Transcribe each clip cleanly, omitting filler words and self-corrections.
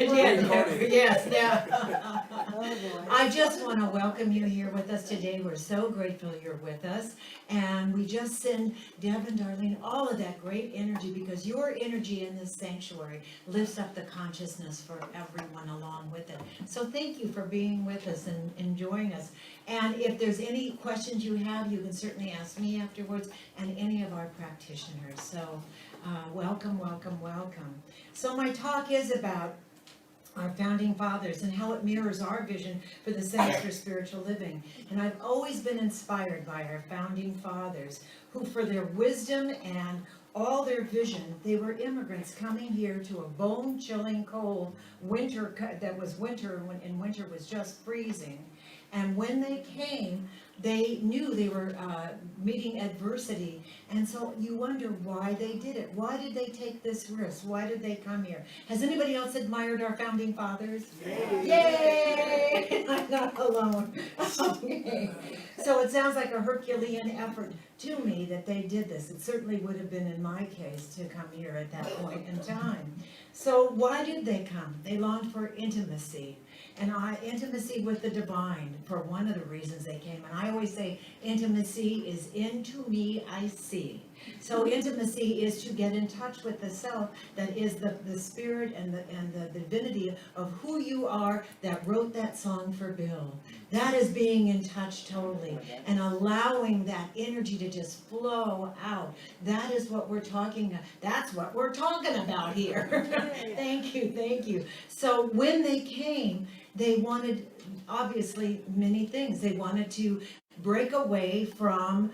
Yes, yeah. I just want to welcome you here with us today. We're so grateful you're with us. And we just send Deb and Darlene all of that great energy, because your energy in this sanctuary lifts up the consciousness for everyone along with it. So thank you for being with us and enjoying us. And if there's any questions you have, you can certainly ask me afterwards and any of our practitioners. So welcome, welcome, welcome. So my talk is about our founding fathers and how it mirrors our vision for the Center for Spiritual Living. And I've always been inspired by our founding fathers, who for their wisdom and all their vision, they were immigrants coming here to a bone-chilling cold winter that was winter, when winter was just freezing. And when they came, they knew they were meeting adversity. And so you wonder why they did it. Why did they take this risk? Why did they come here? Has anybody else admired our founding fathers? Yay! Yay! I'm not alone. Okay. So it sounds like a Herculean effort to me that they did this. It certainly would have been in my case to come here at that point in time. So why did they come? They longed for intimacy. And intimacy with the divine, for one of the reasons they came. And I always say intimacy is into me I see. So intimacy is to get in touch with the self that is the spirit and the divinity of who you are, that wrote that song for Bill. That is being in touch totally and allowing that energy to just flow out. That is what we're talking about. That's what we're talking about here. Thank you, thank you. So when they came, they wanted, obviously, many things. They wanted to break away from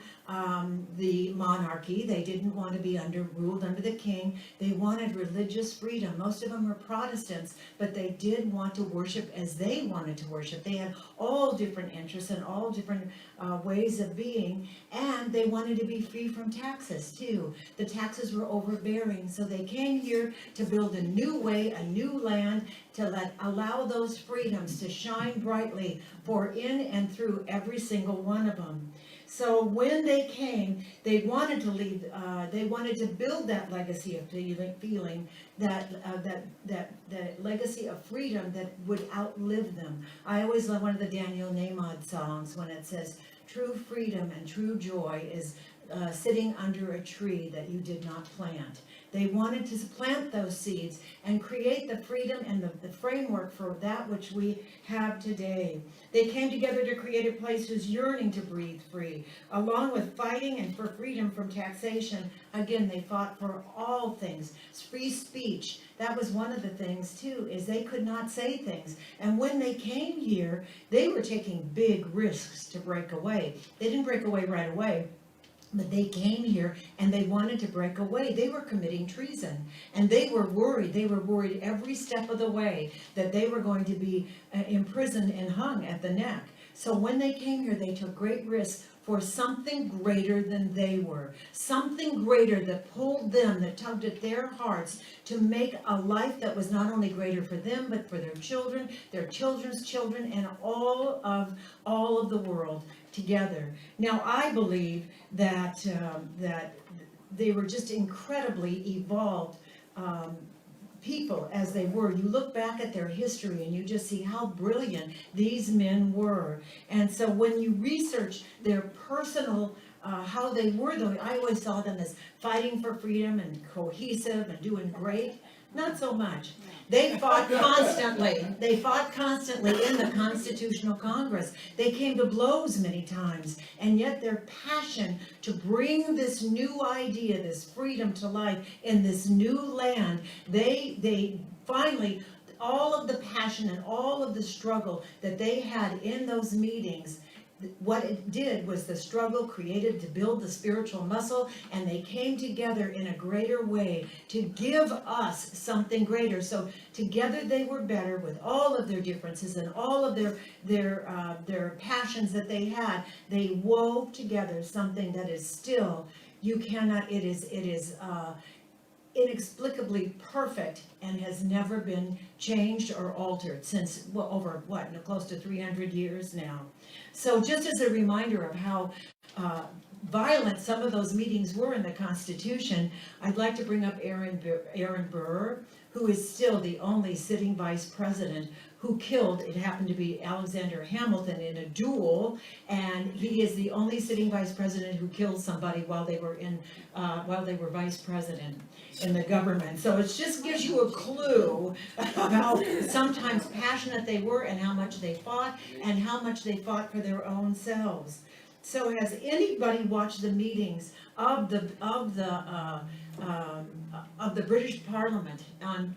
the monarchy. They didn't want to be ruled under the king. They wanted religious freedom. Most of them were Protestants, but they did want to worship as they wanted to worship. They had all different interests and all different ways of being, and they wanted to be free from taxes too. The taxes were overbearing, so they came here to build a new way, a new land, to allow those freedoms to shine brightly for in and through every single one of them. So when they came, they wanted to leave. They wanted to build that legacy of feeling that legacy of freedom that would outlive them. I always love one of the Daniel Nahmod songs when it says, "True freedom and true joy is sitting under a tree that you did not plant." They wanted to plant those seeds and create the freedom and the framework for that which we have today. They came together to create a place who's yearning to breathe free, along with fighting and for freedom from taxation. Again, they fought for all things. Free speech, that was one of the things too, is they could not say things. And when they came here, they were taking big risks to break away. They didn't break away right away. But they came here and they wanted to break away. They were committing treason, and they were worried. They were worried every step of the way that they were going to be imprisoned and hung at the neck. So when they came here, they took great risks for something greater than they were. Something greater that pulled them, that tugged at their hearts to make a life that was not only greater for them, but for their children, their children's children, and all of the world together. Now, I believe that they were just incredibly evolved people as they were. You look back at their history and you just see how brilliant these men were. And so when you research their personal how they were, though, I always saw them as fighting for freedom and cohesive and doing great. Not so much. They fought constantly. They fought constantly in the Constitutional Congress. They came to blows many times, and yet their passion to bring this new idea, this freedom to life in this new land, they finally, all of the passion and all of the struggle that they had in those meetings, what it did was the struggle created to build the spiritual muscle, and they came together in a greater way to give us something greater. So together they were better with all of their differences and all of their passions that they had. They wove together something that is still, you cannot, it is inexplicably perfect and has never been changed or altered since, well, over close to 300 years now. So just as a reminder of how violent some of those meetings were in the Constitution, I'd like to bring up Aaron Burr, who is still the only sitting vice president who killed, it happened to be Alexander Hamilton in a duel, and he is the only sitting vice president who killed somebody while they were vice president in the government. So it just gives you a clue of how sometimes passionate they were and how much they fought and how much they fought for their own selves. So has anybody watched the meetings of the British Parliament?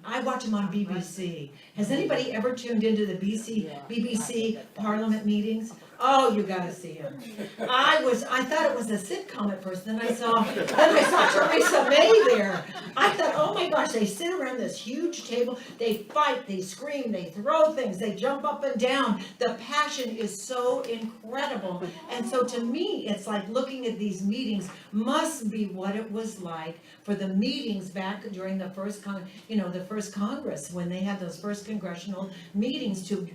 I watch them on BBC. Has anybody ever tuned into the BBC Parliament meetings? Oh, you gotta see them. I thought it was a sitcom at first, then I saw Theresa May there. I thought, oh my gosh, they sit around this huge table, they fight, they scream, they throw things, they jump up and down. The passion is so incredible. And so to me, it's like looking at these meetings must be what it was like for the meetings back during the first Congress, when they had those first congressional meetings to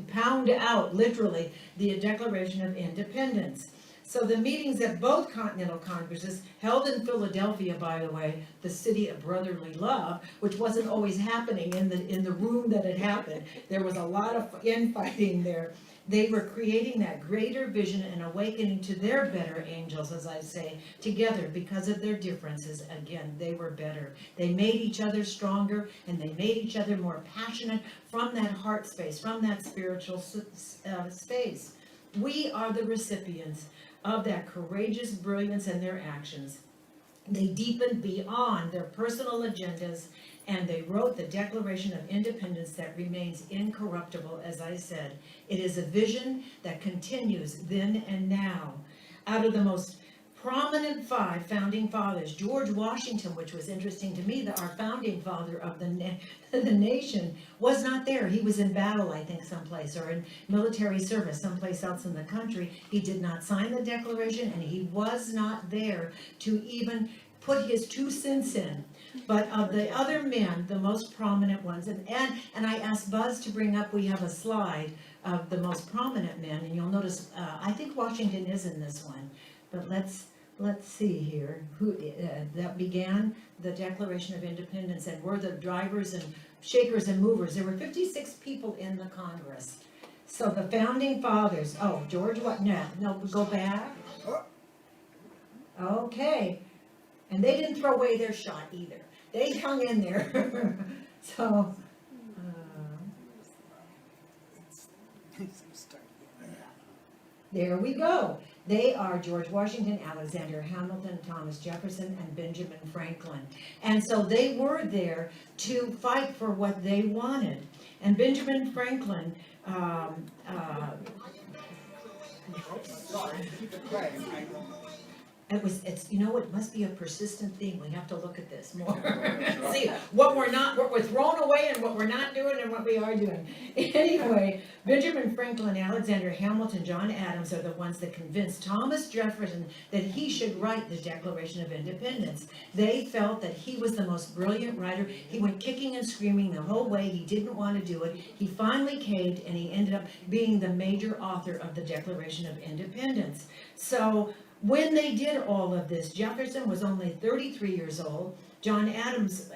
pound out, literally, the Declaration of Independence. So the meetings at both Continental Congresses, held in Philadelphia, by the way, the city of brotherly love, which wasn't always happening in the room that it happened. There was a lot of infighting there. They were creating that greater vision and awakening to their better angels, as I say, together because of their differences. Again, they were better. They made each other stronger, and they made each other more passionate from that heart space, from that spiritual space. We are the recipients of that courageous brilliance in their actions. They deepened beyond their personal agendas, and they wrote the Declaration of Independence that remains incorruptible, as I said. It is a vision that continues then and now. Out of the most prominent 5 founding fathers, George Washington, which was interesting to me, that our founding father of the nation, was not there. He was in battle, I think, someplace, or in military service someplace else in the country. He did not sign the Declaration, and he was not there to even put his 2 cents in. But of the other men, the most prominent ones, and I asked Buzz to bring up, we have a slide of the most prominent men, and you'll notice, I think Washington is in this one, but let's see here, who that began the Declaration of Independence and were the drivers and shakers and movers. There were 56 people in the Congress. So the founding fathers, George, no, go back. Okay. And they didn't throw away their shot either. They hung in there. So, there we go. They are George Washington, Alexander Hamilton, Thomas Jefferson, and Benjamin Franklin. And so they were there to fight for what they wanted. And Benjamin Franklin, it must be a persistent theme. We have to look at this more. See what we're throwing away and what we're not doing and what we are doing. Anyway, Benjamin Franklin, Alexander Hamilton, John Adams are the ones that convinced Thomas Jefferson that he should write the Declaration of Independence. They felt that he was the most brilliant writer. He went kicking and screaming the whole way. He didn't want to do it. He finally caved, and he ended up being the major author of the Declaration of Independence. So when they did all of this, Jefferson was only 33 years old, John Adams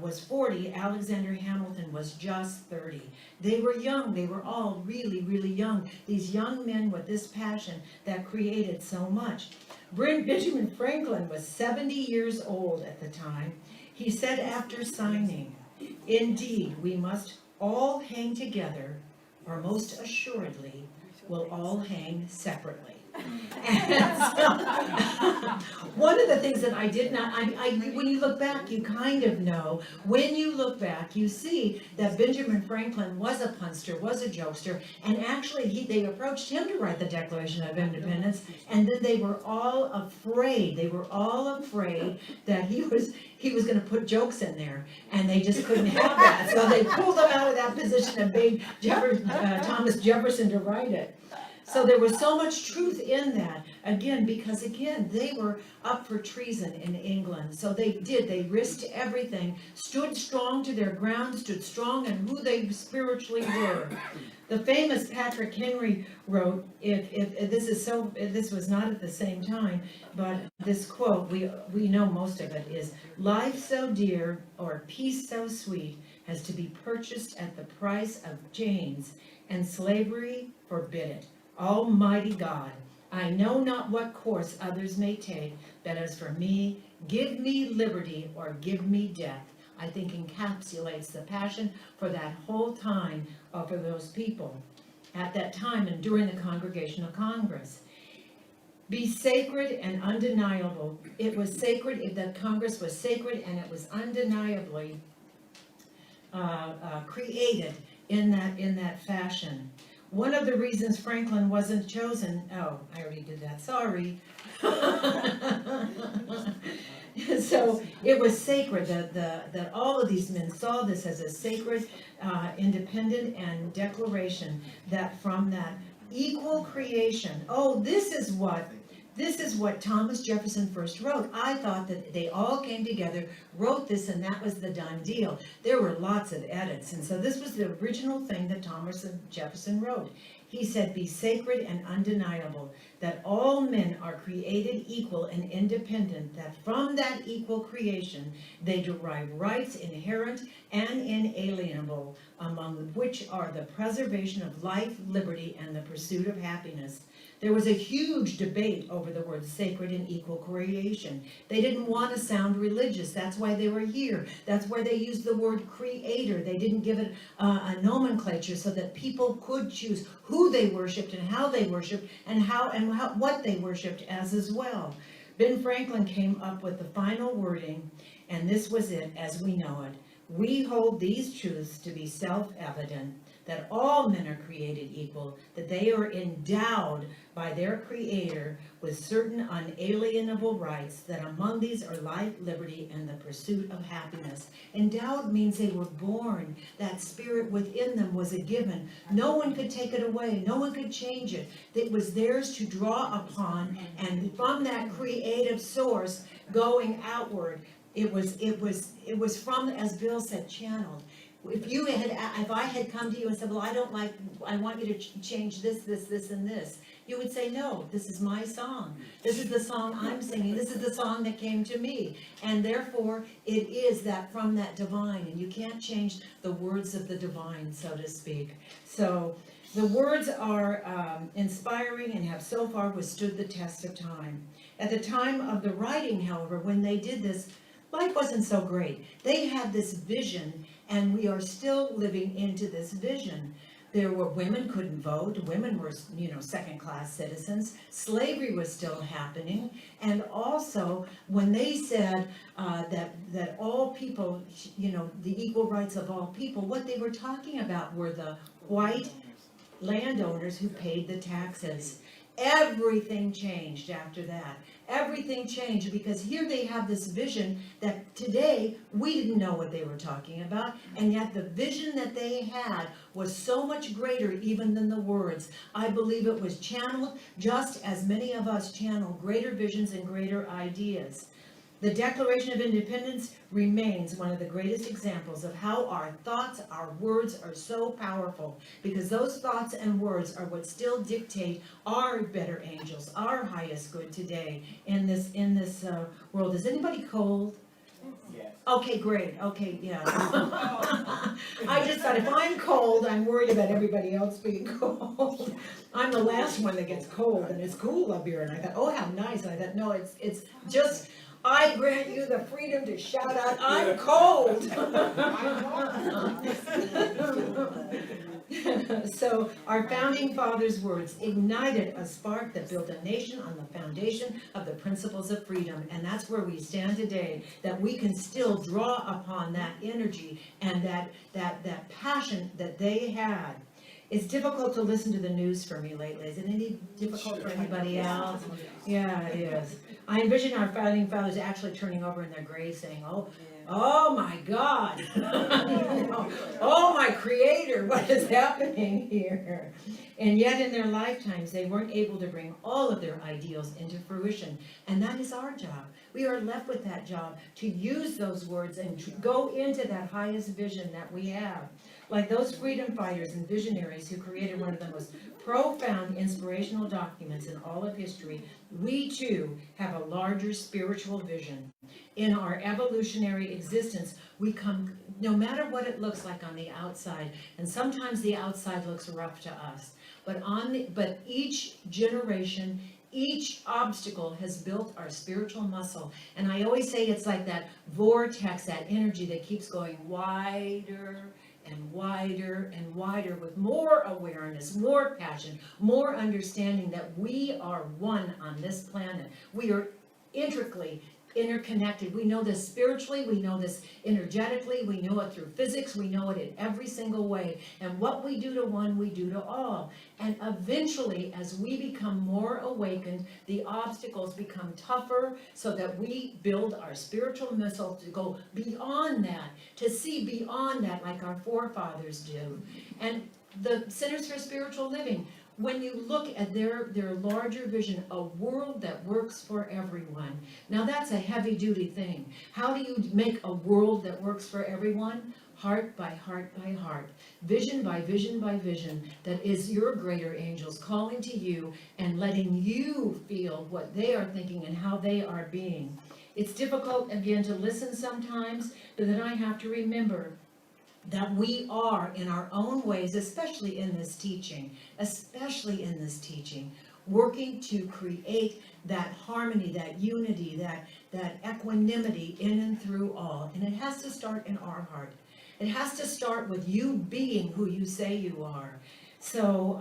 was 40, Alexander Hamilton was just 30. They were young, they were all really, really young. These young men with this passion that created so much. Benjamin Franklin was 70 years old at the time. He said after signing, "Indeed, we must all hang together, or most assuredly, we'll all hang separately." And so, one of the things that I did not, when you look back, you kind of know. When you look back, you see that Benjamin Franklin was a punster, was a jokester, and actually they approached him to write the Declaration of Independence, and then they were all afraid. They were all afraid that he was going to put jokes in there, and they just couldn't have that. So they pulled him out of that position and made Thomas Jefferson to write it. So there was so much truth in that, again, because again, they were up for treason in England. So they risked everything, stood strong to their ground, stood strong in who they spiritually were. The famous Patrick Henry wrote, if this was not at the same time, but this quote, we know most of it, is, "Life so dear, or peace so sweet, has to be purchased at the price of chains, and slavery forbid it. Almighty God, I know not what course others may take, but as for me, give me liberty or give me death," I think encapsulates the passion for that whole time for those people at that time and during the Congregational Congress. Be sacred and undeniable. It was sacred, the Congress was sacred, and it was undeniably created in that fashion. One of the reasons Franklin wasn't chosen, oh, I already did that, sorry. So it was sacred, that all of these men saw this as a sacred, independent and declaration that from that equal creation, this is what Thomas Jefferson first wrote. I thought that they all came together, wrote this, and that was the done deal. There were lots of edits, and so this was the original thing that Thomas Jefferson wrote. He said, "Be sacred and undeniable, that all men are created equal and independent, that from that equal creation they derive rights inherent and inalienable, among which are the preservation of life, liberty, and the pursuit of happiness." There was a huge debate over the word sacred and equal creation. They didn't want to sound religious. That's why they were here. That's why they used the word creator. They didn't give it a nomenclature so that people could choose who they worshiped and how they worshiped and what they worshiped as well. Ben Franklin came up with the final wording, and this was it as we know it. "We hold these truths to be self-evident, that all men are created equal, that they are endowed by their Creator with certain unalienable rights, that among these are life, liberty, and the pursuit of happiness." Endowed means they were born. That spirit within them was a given. No one could take it away. No one could change it. It was theirs to draw upon, and from that creative source going outward, it was from, as Bill said, channeled. If I had come to you and said, "Well, I want you to change this, and this," you would say, "No, this is my song. This is the song I'm singing. This is the song that came to me." And therefore, it is that from that divine, and you can't change the words of the divine, so to speak. So the words are inspiring and have so far withstood the test of time. At the time of the writing, however, when they did this, life wasn't so great. They had this vision, and we are still living into this vision. Women couldn't vote. Women were, second-class citizens. Slavery was still happening. And also, when they said that all people, the equal rights of all people, what they were talking about were the white landowners who paid the taxes. Everything changed after that. Everything changed because here they have this vision that today we didn't know what they were talking about, and yet the vision that they had was so much greater even than the words. I believe it was channeled just as many of us channel greater visions and greater ideas. The Declaration of Independence remains one of the greatest examples of how our thoughts, our words are so powerful, because those thoughts and words are what still dictate our better angels, our highest good today in this world. Is anybody cold? Yes. Okay, great. Okay, yeah. I just thought if I'm cold, I'm worried about everybody else being cold. I'm the last one that gets cold, and it's cool up here. And I thought, oh, how nice. And I thought, no, it's just, I grant you the freedom to shout out, "I'm cold." So our founding fathers' words ignited a spark that built a nation on the foundation of the principles of freedom. And that's where we stand today, that we can still draw upon that energy and that passion that they had. It's difficult to listen to the news for me lately. Is it any difficult for anybody else? Yeah, it is. I envision our founding fathers actually turning over in their graves saying, oh my God, oh my Creator, what is happening here? And yet in their lifetimes, they weren't able to bring all of their ideals into fruition. And that is our job. We are left with that job to use those words and to go into that highest vision that we have. Like those freedom fighters and visionaries who created one of the most profound inspirational documents in all of history, we too have a larger spiritual vision. In our evolutionary existence, we come, no matter what it looks like on the outside, and sometimes the outside looks rough to us, but each generation, each obstacle has built our spiritual muscle. And I always say it's like that vortex, that energy that keeps going wider and wider and wider, with more awareness, more passion, more understanding that we are one on this planet. We are intricately interconnected. We know this spiritually, we know this energetically, we know it through physics, we know it in every single way. And what we do to one, we do to all. And eventually, as we become more awakened, the obstacles become tougher, so that we build our spiritual muscle to go beyond that, to see beyond that like our forefathers do. And the Centers for Spiritual Living, when you look at their larger vision, a world that works for everyone. Now that's a heavy duty thing. How do you make a world that works for everyone? Heart by heart by heart, vision by vision by vision, that is your greater angels calling to you and letting you feel what they are thinking and how they are being. It's difficult, again, to listen sometimes, but then I have to remember that we are, in our own ways, especially in this teaching, working to create that harmony, that unity, that equanimity in and through all. And it has to start in our heart. It has to start with you being who you say you are. So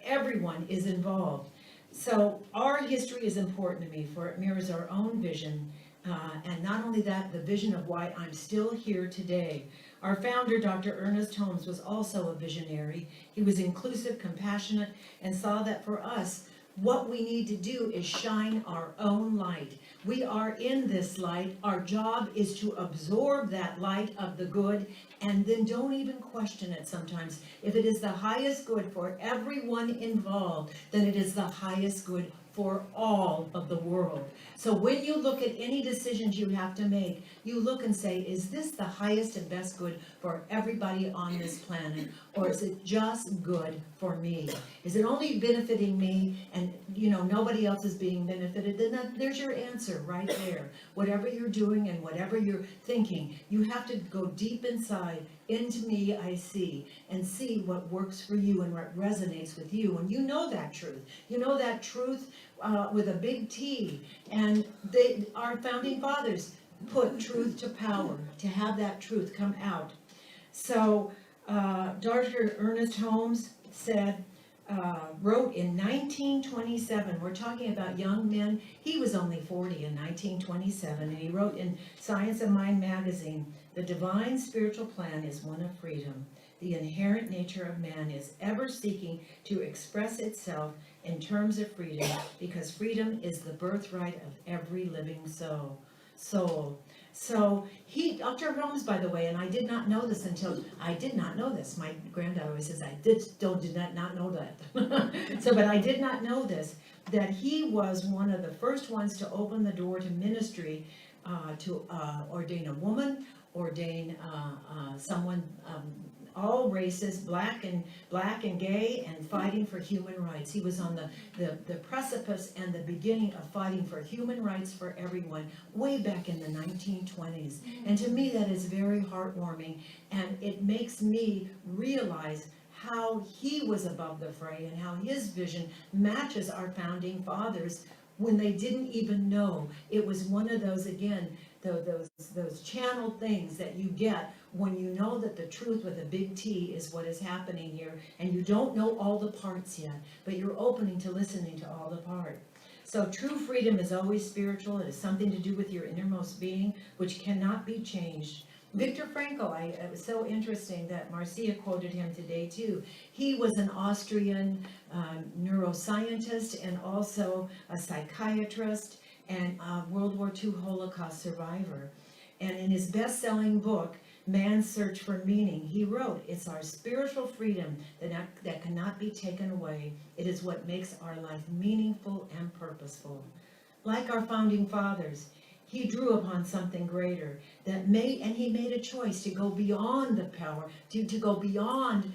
everyone is involved. So our history is important to me, for it mirrors our own vision. And not only that, the vision of why I'm still here today. Our founder, Dr. Ernest Holmes, was also a visionary. He was inclusive, compassionate, and saw that for us, what we need to do is shine our own light. We are in this light. Our job is to absorb that light of the good, and then don't even question it sometimes. If it is the highest good for everyone involved, then it is the highest good for all of the world. So when you look at any decisions you have to make, you look and say, is this the highest and best good for everybody on this planet? Or is it just good for me? Is it only benefiting me and nobody else is being benefited? Then there's your answer right there. Whatever you're doing and whatever you're thinking, you have to go deep inside. Into me I see, and see what works for you and what resonates with you. And you know that truth. You know that truth with a big T. And our founding fathers put truth to power, to have that truth come out. So Dr. Ernest Holmes wrote in 1927, we're talking about young men. He was only 40 in 1927, and he wrote in Science of Mind magazine, the divine spiritual plan is one of freedom. The inherent nature of man is ever seeking to express itself in terms of freedom, because freedom is the birthright of every living soul. So Dr. Holmes, by the way, and I did not know this. My granddad always says, I did not know that. But I did not know this, that he was one of the first ones to open the door to ministry, to ordain a woman, ordain someone, all races, black and gay, and fighting for human rights. He was on the precipice and the beginning of fighting for human rights for everyone way back in the 1920s. And to me, that is very heartwarming, and it makes me realize how he was above the fray and how his vision matches our founding fathers when they didn't even know. It was one of those, again, those channeled things that you get when you know that the truth with a big T is what is happening here, and you don't know all the parts yet, but you're opening to listening to all the parts. So true freedom is always spiritual. It is something to do with your innermost being, which cannot be changed. Viktor Frankl, it was so interesting that Marcia quoted him today too. He was an Austrian neuroscientist and also a psychiatrist and a World War II Holocaust survivor. And in his best-selling book, Man's Search for Meaning, he wrote, "It's our spiritual freedom that cannot be taken away. It is what makes our life meaningful and purposeful." Like our founding fathers, he drew upon something greater and he made a choice to go beyond the power, to go beyond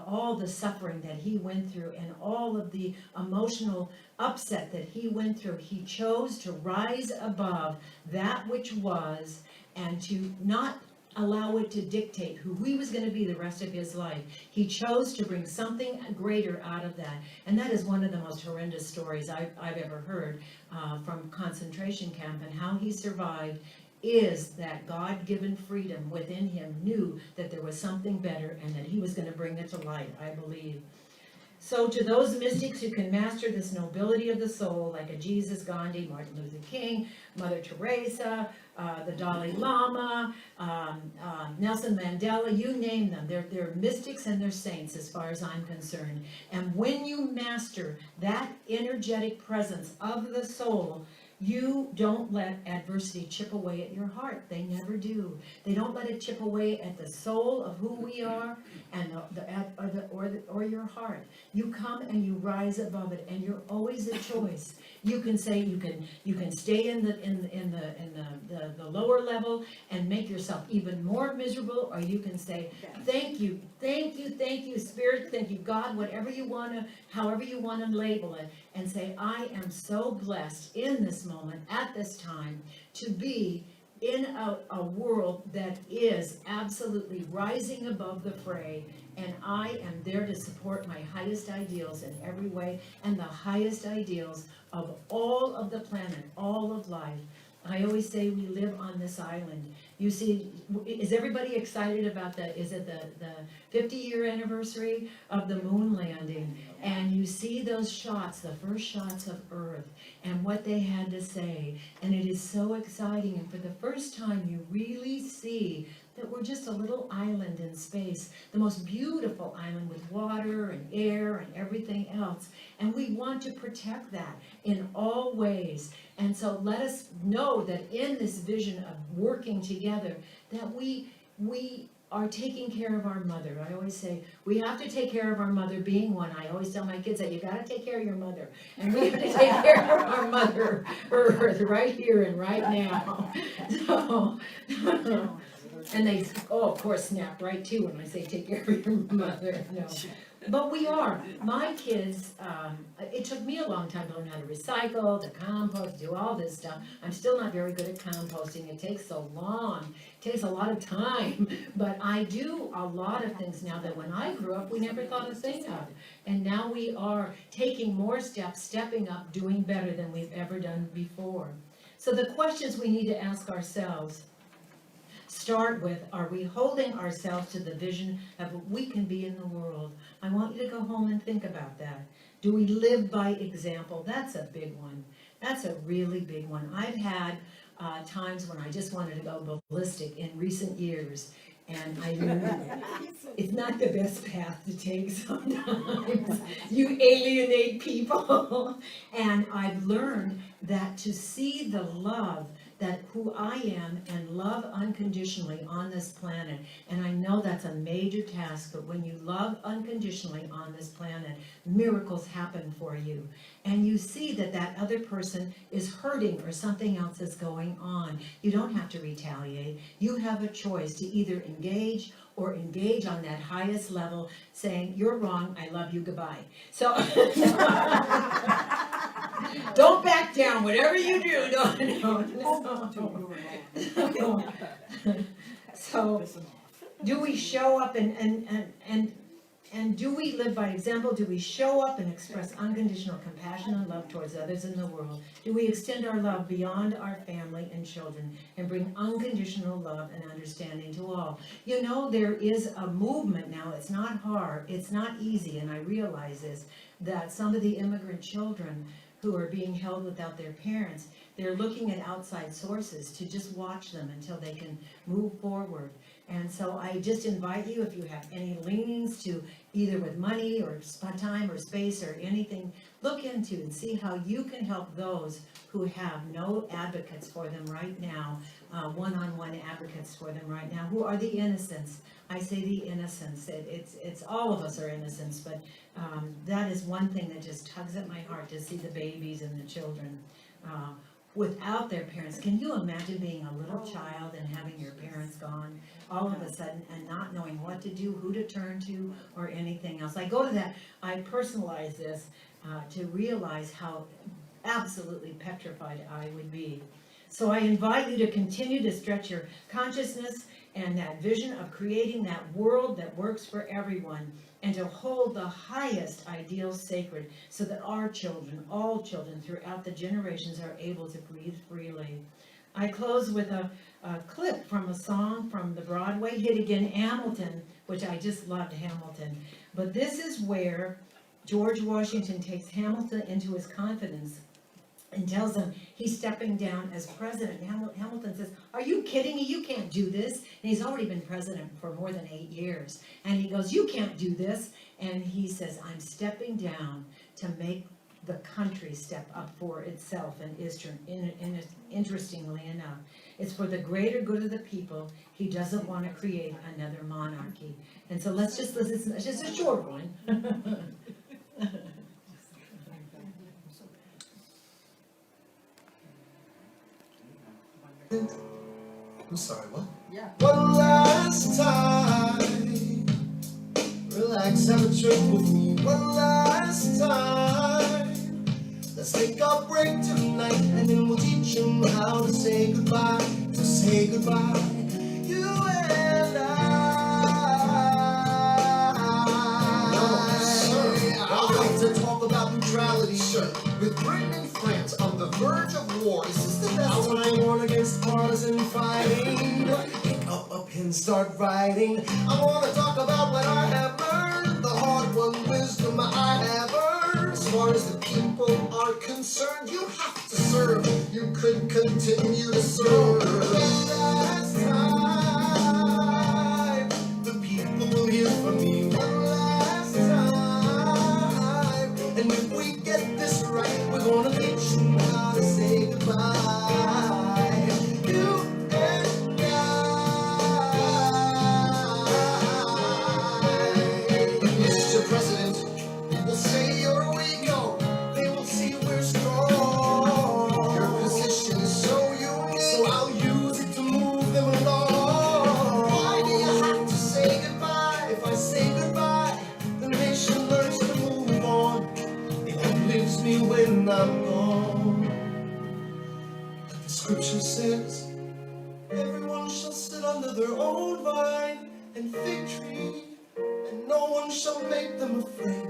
all the suffering that he went through and all of the emotional upset that he went through. He chose to rise above that which was and to not allow it to dictate who he was going to be the rest of his life. He chose to bring something greater out of that. And that is one of the most horrendous stories I've ever heard from concentration camp, and how he survived is that God-given freedom within him knew that there was something better and that he was going to bring it to light, I believe. So to those mystics who can master this nobility of the soul, like a Jesus, Gandhi, Martin Luther King, Mother Teresa, the Dalai Lama, Nelson Mandela, you name them. They're mystics and they're saints as far as I'm concerned. And when you master that energetic presence of the soul, you don't let adversity chip away at your heart. They never do. They don't let it chip away at the soul of who we are and or your heart. You come and you rise above it, and you're always a choice. You can say you can stay in the lower level and make yourself even more miserable, or you can say thank you, Spirit, thank you, God, however you want to label it, and say I am so blessed in this moment at this time to be in a world that is absolutely rising above the fray, and I am there to support my highest ideals in every way, and the highest ideals of all of the planet, all of life. I always say we live on this island. You see, is everybody excited about the 50-year anniversary of the moon landing? And you see those shots, the first shots of Earth, and what they had to say. And it is so exciting. And for the first time, you really see that we're just a little island in space, the most beautiful island with water and air and everything else. And we want to protect that in all ways. And so let us know that in this vision of working together, that we are taking care of our mother. I always say, we have to take care of our mother, being one. I always tell my kids that you got to take care of your mother. And we have to take care of our mother, Earth, right here and right now. So, and they, of course, snap right too when I say take care of your mother. No. But we are. My kids, it took me a long time to learn how to recycle, to compost, do all this stuff. I'm still not very good at composting. It takes so long. It takes a lot of time. But I do a lot of things now that when I grew up, we never thought a thing of. And now we are taking more steps, stepping up, doing better than we've ever done before. So the questions we need to ask ourselves start with, are we holding ourselves to the vision of what we can be in the world? I want you to go home and think about that. Do we live by example? That's a big one. That's a really big one. I've had times when I just wanted to go ballistic in recent years, and I knew it's not the best path to take sometimes. You alienate people. And I've learned that to see the love that who I am and love unconditionally on this planet. And I know that's a major task, but when you love unconditionally on this planet, miracles happen for you. And you see that that other person is hurting or something else is going on. You don't have to retaliate. You have a choice to either engage or engage on that highest level, saying, you're wrong, I love you, goodbye. So don't back down, whatever you do, no. So, do we show up and do we live by example? Do we show up and express unconditional compassion and love towards others in the world? Do we extend our love beyond our family and children and bring unconditional love and understanding to all? You know, there is a movement now. It's not hard. It's not easy, and I realize this, that some of the immigrant children who are being held without their parents. They're looking at outside sources to just watch them until they can move forward. And so I just invite you, if you have any leanings to either with money or time or space or anything, look into and see how you can help those who have no advocates for them right now, one-on-one advocates for them right now, who are the innocents. I say the innocents. It's all of us are innocents, but that is one thing that just tugs at my heart, to see the babies and the children without their parents. Can you imagine being a little child and having your parents gone all of a sudden and not knowing what to do, who to turn to, or anything else? I go to that, I personalize this to realize how absolutely petrified I would be. So I invite you to continue to stretch your consciousness and that vision of creating that world that works for everyone, and to hold the highest ideals sacred, so that our children, all children throughout the generations, are able to breathe freely. I close with a clip from a song from the Broadway hit again, Hamilton, which I just loved Hamilton. But this is where George Washington takes Hamilton into his confidence and tells him he's stepping down as president. Hamilton says, "Are you kidding me? You can't do this." And he's already been president for more than 8 years. And he goes, "You can't do this." And he says, "I'm stepping down to make the country step up for itself." And interestingly enough, it's for the greater good of the people. He doesn't want to create another monarchy. And so let's just listen. It's just a short one. I'm sorry, what? Yeah. One last time, relax, have a trip with me. One last time, let's take a break tonight, and then we'll teach them how to say goodbye. To say goodbye, you and I. No, sir, I'd like to talk about neutrality, sir. With Britain and France on the verge of war, is this the best time? Warn against partisan fighting. Pick up a pen, start writing. I want to talk about what I have learned, the hard-won wisdom I have earned. As far as the people are concerned, you have to serve. You could continue to serve. Last time, the people will hear from me. One last time, and if we get this right, we're gonna teach them how to say goodbye. You and I. Mr. President, we'll say you're weak, no, they will see we're strong. Your position is so unique, so I'll use it to move them along. Why do you have to say goodbye? If I say goodbye, the nation learns to move on. It outlives me when I'm gone. But the scripture says, everyone shall sit under their own vine and fig tree, and no one shall make them afraid.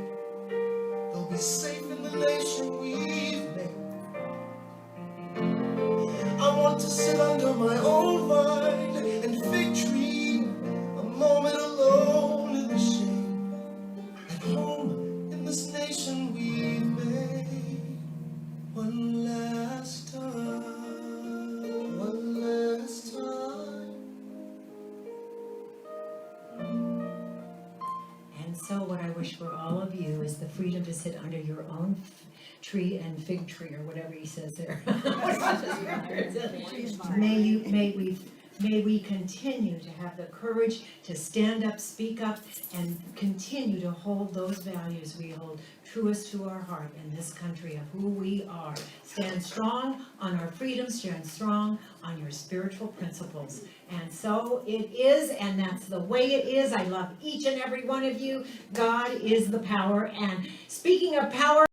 They'll be safe in the nation we've made. I want to sit under my own vine and fig tree, a moment alone in the shade, at home in this nation we've made. One last time, one last time. And so what I wish for all of you is the freedom to sit under your own tree and fig tree, or whatever he says there. May we continue to have the courage to stand up, speak up, and continue to hold those values we hold truest to our heart in this country of who we are. Stand strong on our freedom, stand strong on your spiritual principles. And so it is, and that's the way it is. I love each and every one of you. God is the power. And speaking of power,